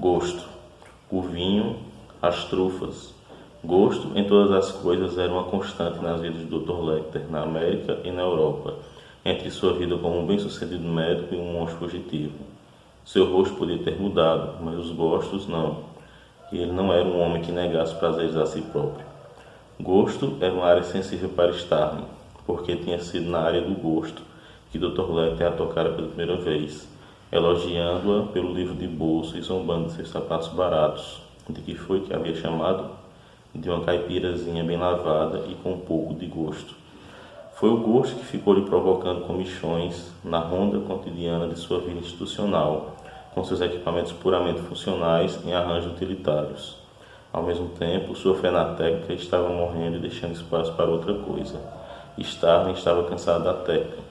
Gosto. O vinho, as trufas. Gosto em todas as coisas era uma constante nas vidas do Dr. Lecter na América e na Europa, entre sua vida como um bem-sucedido médico e um monstro fugitivo. Seu rosto podia ter mudado, mas os gostos não, e ele não era um homem que negasse prazeres a si próprio. Gosto era uma área sensível para Starling, porque tinha sido na área do gosto que Dr. Lecter a tocara pela primeira vez, elogiando-a pelo livro de bolso e zombando de seus sapatos baratos, de que foi que havia chamado de uma caipirazinha bem lavada e com um pouco de gosto. Foi o gosto que ficou lhe provocando comichões na ronda cotidiana de sua vida institucional, com seus equipamentos puramente funcionais em arranjos utilitários. Ao mesmo tempo, sua fé na técnica estava morrendo e deixando espaço para outra coisa. Starling estava cansado da técnica.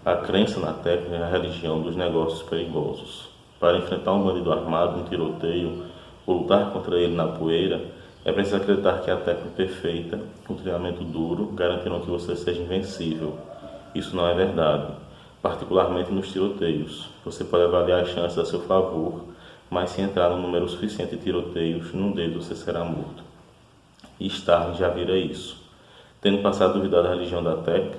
A crença na técnica é a religião dos negócios perigosos. Para enfrentar um bandido armado no tiroteio ou lutar contra ele na poeira, é preciso acreditar que a técnica perfeita, o treinamento duro, garantirão que você seja invencível. Isso não é verdade, particularmente nos tiroteios. Você pode avaliar as chances a seu favor, mas se entrar num número suficiente de tiroteios, num dedo você será morto. E Starling já vira isso. Tendo passado a duvidar da religião da técnica,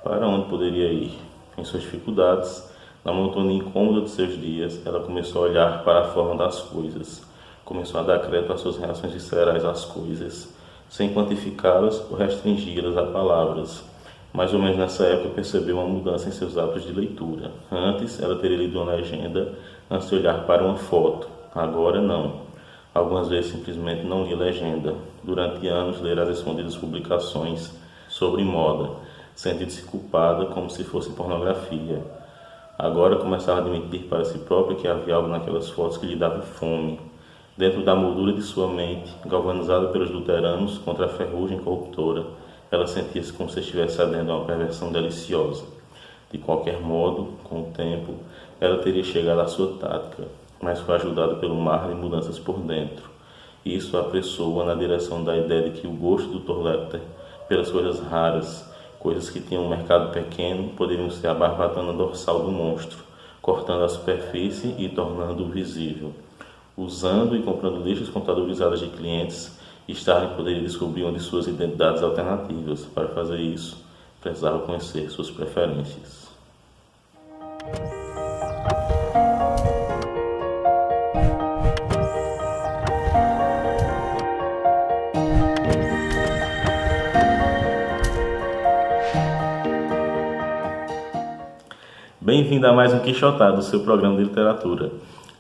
para onde poderia ir? Em suas dificuldades, na monotonia incômoda de seus dias, ela começou a olhar para a forma das coisas. Começou a dar crédito às suas reações viscerais às coisas, sem quantificá-las ou restringi-las a palavras. Mais ou menos nessa época percebeu uma mudança em seus hábitos de leitura. Antes, ela teria lido uma legenda antes de olhar para uma foto. Agora, não. Algumas vezes simplesmente não lia legenda. Durante anos, lera as escondidas publicações sobre moda, sentindo-se culpada como se fosse pornografia. Agora começava a admitir para si própria que havia algo naquelas fotos que lhe dava fome. Dentro da moldura de sua mente, galvanizada pelos luteranos contra a ferrugem corruptora, ela sentia-se como se estivesse adentro a uma perversão deliciosa. De qualquer modo, com o tempo, ela teria chegado à sua tática, mas foi ajudada pelo mar de mudanças por dentro. E isso apressou-a na direção da ideia de que o gosto do Dr. Lecter pelas coisas raras, coisas que tinham um mercado pequeno, poderiam ser a barbatana dorsal do monstro, cortando a superfície e tornando-o visível. Usando e comprando listas computadorizadas de clientes, Starling poderia descobrir uma de suas identidades alternativas. Para fazer isso, precisava conhecer suas preferências. Bem-vindo a mais um Quixotado, seu programa de literatura.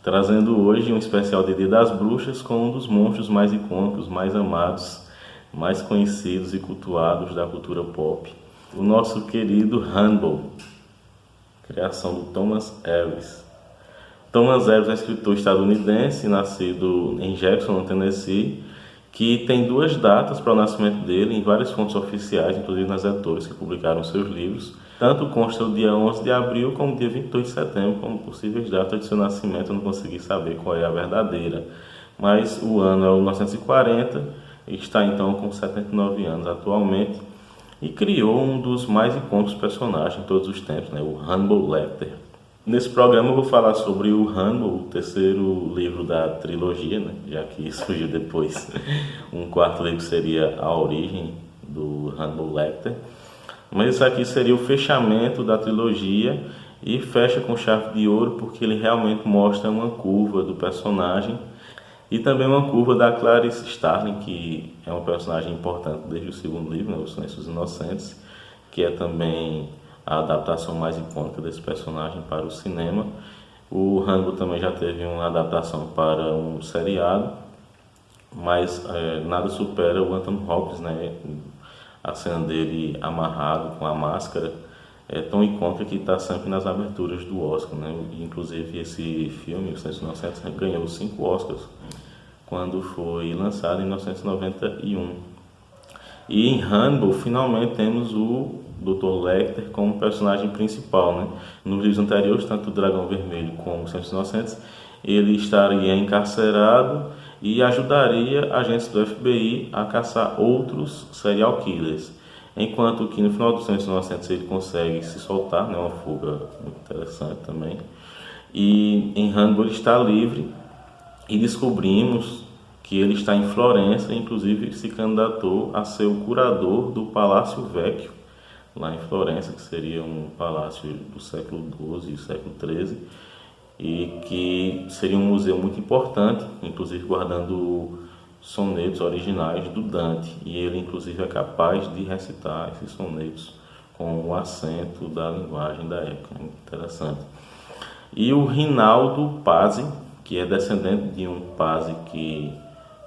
Trazendo hoje um especial de Dia das Bruxas com um dos monstros mais icônicos, mais amados, mais conhecidos e cultuados da cultura pop, o nosso querido Hannibal, criação do Thomas Harris. Thomas Harris é um escritor estadunidense, nascido em Jackson, no Tennessee, que tem duas datas para o nascimento dele em várias fontes oficiais, inclusive nas editoras que publicaram seus livros. Tanto consta o dia 11 de abril como o dia 28 de setembro como possíveis datas de seu nascimento. Eu não consegui saber qual é a verdadeira, mas o ano é o 1940 e está então com 79 anos atualmente e criou um dos mais icônicos personagens de todos os tempos, o Hannibal Lecter. Nesse programa eu vou falar sobre o Hannibal, o terceiro livro da trilogia, já que surgiu depois. Um quarto livro seria A Origem do Hannibal Lecter. Mas isso aqui seria o fechamento da trilogia e fecha com chave de ouro porque ele realmente mostra uma curva do personagem e também uma curva da Clarice Starling, que é um personagem importante desde o segundo livro, O Silêncio dos Inocentes, que é também a adaptação mais icônica desse personagem para o cinema. O Hannibal também já teve uma adaptação para um seriado, mas nada supera o Anthony Hopkins, A cena dele amarrado com a máscara é tão icônica que está sempre nas aberturas do Oscar, Inclusive esse filme, O Silêncio dos Inocentes, ganhou 5 Oscars quando foi lançado em 1991. E em Hannibal, finalmente temos o Dr. Lecter como personagem principal, Nos livros anteriores, tanto o Dragão Vermelho como O Silêncio dos Inocentes, ele estaria encarcerado e ajudaria agentes do FBI a caçar outros serial killers. Enquanto que no final do Silêncio dos Inocentes ele consegue se soltar, uma fuga muito interessante também. E em Hannibal ele está livre e descobrimos que ele está em Florença, inclusive se candidatou a ser o curador do Palácio Vecchio, lá em Florença, que seria um palácio do século XII e século XIII, e que seria um museu muito importante, inclusive guardando sonetos originais do Dante, e ele inclusive é capaz de recitar esses sonetos com o acento da linguagem da época. Interessante. E o Rinaldo Pazzi, que é descendente de um Pazzi que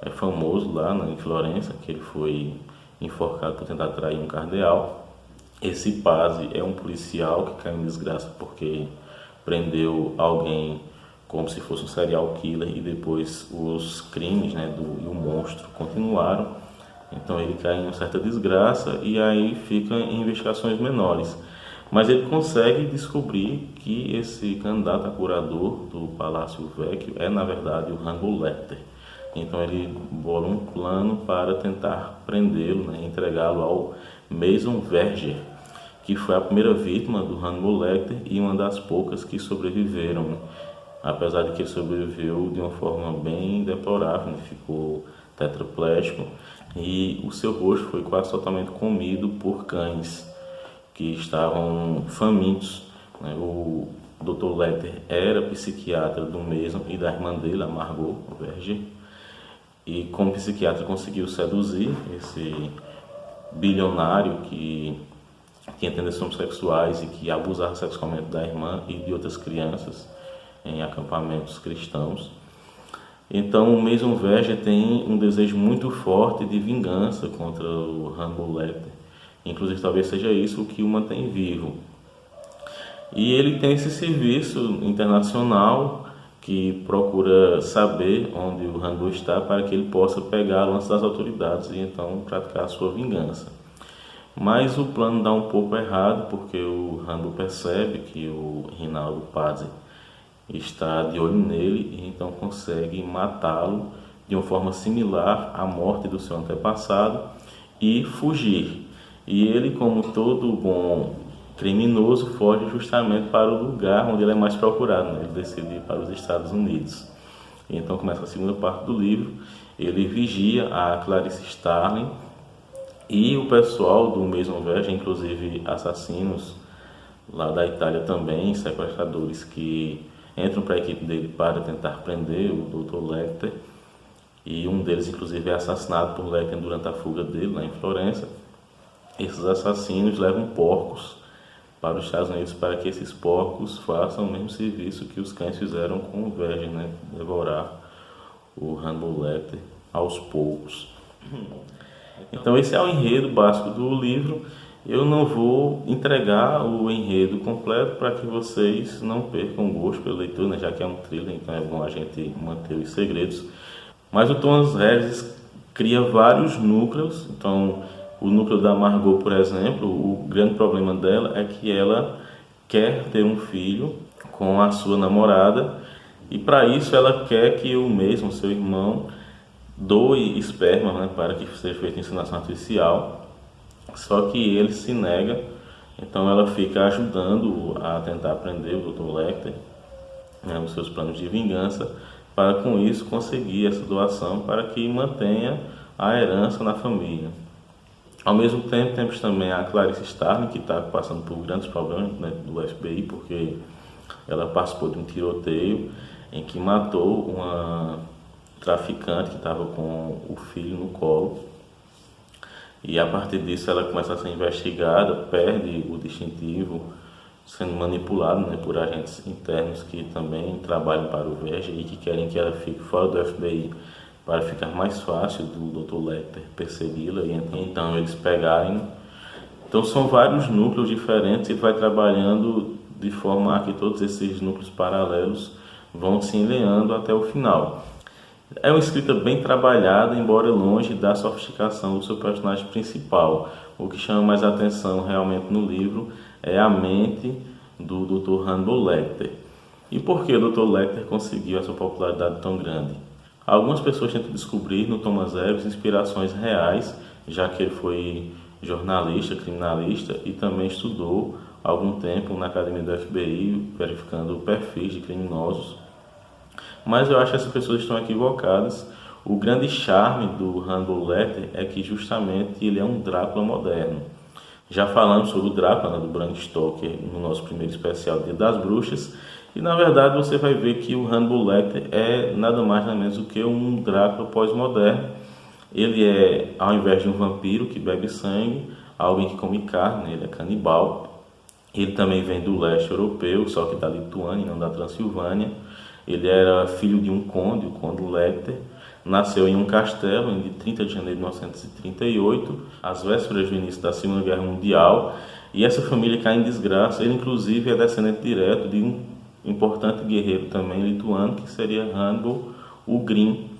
é famoso lá em Florença, que ele foi enforcado por tentar trair um cardeal. Esse Pazzi é um policial que caiu em desgraça porque prendeu alguém como se fosse um serial killer, e depois os crimes, e o monstro continuaram. Então ele cai em uma certa desgraça e aí fica em investigações menores. Mas ele consegue descobrir que esse candidato a curador do Palácio Vecchio é, na verdade, o Hannibal Lecter. Então ele bola um plano para tentar prendê-lo, entregá-lo ao Mason Verger, que foi a primeira vítima do Hannibal Lecter e uma das poucas que sobreviveram. Apesar de que ele sobreviveu de uma forma bem deplorável, ficou tetraplégico e o seu rosto foi quase totalmente comido por cães que estavam famintos. O Dr. Lecter era psiquiatra do Mason e da irmã dele, a Margot Verger, e como psiquiatra conseguiu seduzir esse bilionário que tinha tendências sexuais e que abusava sexualmente da irmã e de outras crianças em acampamentos cristãos. Então o Mason Verger tem um desejo muito forte de vingança contra o Hannibal Lecter. Inclusive talvez seja isso o que o mantém vivo. E ele tem esse serviço internacional que procura saber onde o Hannibal está para que ele possa pegá-lo antes das autoridades e então praticar a sua vingança. Mas o plano dá um pouco errado porque o Hannibal percebe que o Rinaldo Pazzi está de olho nele e então consegue matá-lo de uma forma similar à morte do seu antepassado e fugir. E ele, como todo bom criminoso, foge justamente para o lugar onde ele é mais procurado. Ele decide ir para os Estados Unidos. E então começa a segunda parte do livro. Ele vigia a Clarice Starling e o pessoal do Mason Verger, inclusive assassinos lá da Itália também, sequestradores que entram para a equipe dele para tentar prender o Dr. Lecter, e um deles inclusive é assassinado por Lecter durante a fuga dele lá em Florença. Esses assassinos levam porcos para os Estados Unidos para que esses porcos façam o mesmo serviço que os cães fizeram com o Verger, devorar o Hannibal Lecter aos poucos. Então esse é o enredo básico do livro. Eu não vou entregar o enredo completo para que vocês não percam o gosto pela leitura, já que é um thriller, então é bom a gente manter os segredos. Mas o Thomas Harris cria vários núcleos. Então o núcleo da Margot, por exemplo, o grande problema dela é que ela quer ter um filho com a sua namorada e para isso ela quer que o mesmo, seu irmão, doe esperma, para que seja feita inseminação artificial. Só que ele se nega, então ela fica ajudando a tentar prender o Dr. Lecter, nos seus planos de vingança, para com isso conseguir essa doação para que mantenha a herança na família. Ao mesmo tempo, temos também a Clarice Starling, que está passando por grandes problemas do FBI, porque ela participou de um tiroteio em que matou uma traficante que estava com o filho no colo. E a partir disso ela começa a ser investigada, perde o distintivo, sendo manipulada por agentes internos que também trabalham para o Verger e que querem que ela fique fora do FBI para ficar mais fácil do Dr. Lecter persegui-la e então eles pegarem. Então são vários núcleos diferentes e vai trabalhando de forma a que todos esses núcleos paralelos vão se enleando até o final. É uma escrita bem trabalhada, embora longe da sofisticação do seu personagem principal. O que chama mais atenção realmente no livro é a mente do Dr. Hannibal Lecter. E por que o Dr. Lecter conseguiu essa popularidade tão grande? Algumas pessoas tentam descobrir no Thomas Harris inspirações reais, já que ele foi jornalista, criminalista e também estudou algum tempo na academia do FBI, verificando perfis de criminosos. mas eu acho que essas pessoas estão equivocadas. O grande charme do Hannibal Lecter é que justamente ele é um Drácula moderno. Já falamos sobre o Drácula, né, do Bram Stoker, no nosso primeiro especial Dia das Bruxas, e na verdade você vai ver que o Hannibal Lecter é nada mais nada menos do que um Drácula pós-moderno. Ele é, ao invés de um vampiro que bebe sangue, alguém que come carne, ele é canibal. Ele também vem do leste europeu, só que da Lituânia, não da Transilvânia. Ele era filho de um conde, o Conde Lecter. Nasceu em um castelo em 30 de janeiro de 1938, às vésperas do início da Segunda Guerra Mundial, e essa família cai em desgraça. Ele inclusive é descendente direto de um importante guerreiro também lituano, que seria Hannibal o Green.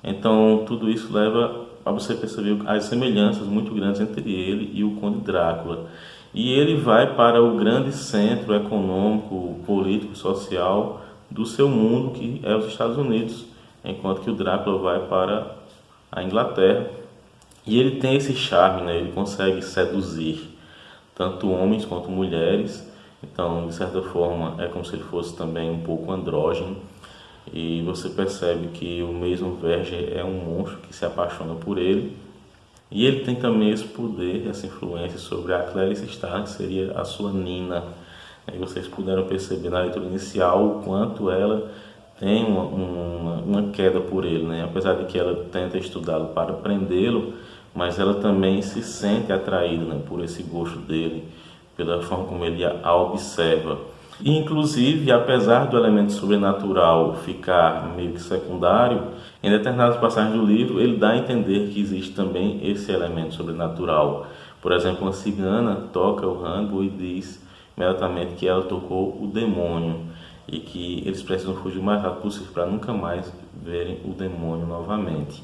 Então tudo isso leva a você perceber as semelhanças muito grandes entre ele e o Conde Drácula. E ele vai para o grande centro econômico, político, social do seu mundo, que é os Estados Unidos, enquanto que o Drácula vai para a Inglaterra. E ele tem esse charme, né? Ele consegue seduzir tanto homens quanto mulheres. Então, de certa forma, é como se ele fosse também um pouco andrógeno. E você percebe que o mesmo Verger é um monstro que se apaixona por ele. E ele tem também esse poder, essa influência sobre a Clarice Starling, que seria a sua Nina. Aí vocês puderam perceber na leitura inicial o quanto ela tem uma queda por ele, né? Apesar de que ela tenta estudá-lo para prendê-lo, mas ela também se sente atraída, né, por esse gosto dele, pela forma como ele a observa. E, inclusive, apesar do elemento sobrenatural ficar meio que secundário, em determinadas passagens do livro ele dá a entender que existe também esse elemento sobrenatural. Por exemplo, uma cigana toca o Hannibal e diz imediatamente que ela tocou o demônio e que eles precisam fugir o mais rápido possível para nunca mais verem o demônio novamente.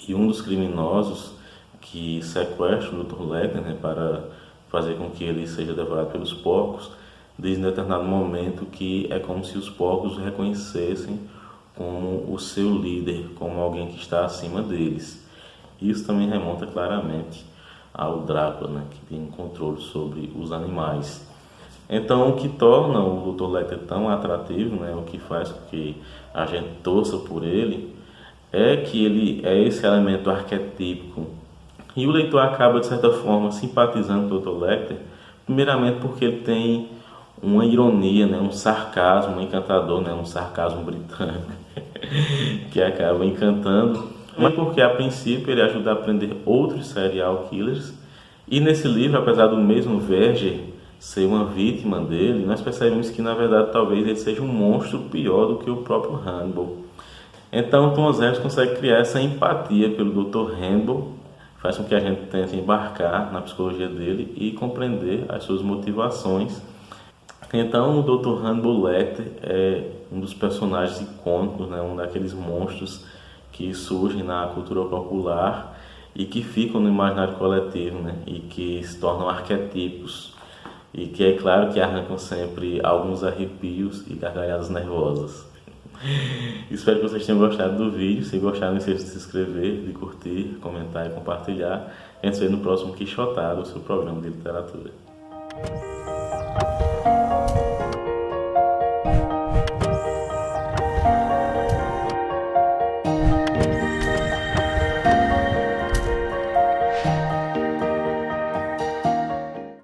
E um dos criminosos que sequestra o Dr. Lecter, né, para fazer com que ele seja devorado pelos porcos, diz em determinado momento que é como se os porcos o reconhecessem como o seu líder, como alguém que está acima deles. Isso também remonta claramente ao Drácula, né, que tem controle sobre os animais. Então, o que torna o Dr. Lecter tão atrativo, né, o que faz com que a gente torça por ele, é que ele é esse elemento arquetípico. E o leitor acaba, de certa forma, simpatizando com o Dr. Lecter, primeiramente porque ele tem uma ironia, né, um sarcasmo encantador, né, um sarcasmo britânico, que acaba encantando, mas porque, a princípio, ele ajuda a prender outros serial killers. E nesse livro, apesar do mesmo Verger ser uma vítima dele, nós percebemos que, na verdade, talvez ele seja um monstro pior do que o próprio Hannibal. Então, Thomas Harris consegue criar essa empatia pelo Dr. Hannibal, faz com que a gente tente embarcar na psicologia dele e compreender as suas motivações. Então, o Dr. Hannibal Lecter é um dos personagens icônicos, né, um daqueles monstros que surgem na cultura popular e que ficam no imaginário coletivo, né, e que se tornam arquetipos. E que é claro que arrancam sempre alguns arrepios e gargalhadas nervosas. Espero que vocês tenham gostado do vídeo. Se gostaram, não se esqueça de se inscrever, de curtir, comentar e compartilhar. A gente se vê no próximo Quixotado, o seu programa de literatura.